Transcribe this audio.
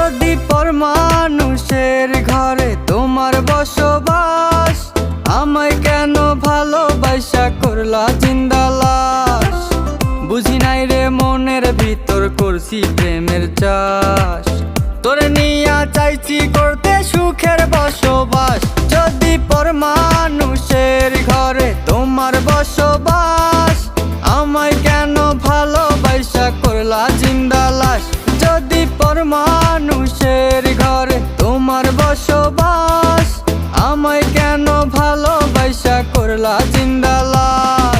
যদি পর মানুষের ঘরে তোমার বসবাস, আমায় কেন ভালোবাসা করলা জিন্দা লাশ? বুঝি নাই রে মনের ভিতর করছি প্রেমের চাষ, তোরে নিয়া চাইছি করতে সুখের বসবাস। যদি পর মানুষের ঘরে তোমার বসবাস, আমায় কেন ভালোবাসা করলা জিন্দা লাশ? যদি পর মানুষের ঘরে তোমার বসবাস, আমায় কেন ভালোবাসা করলা জিন্দা লাশ?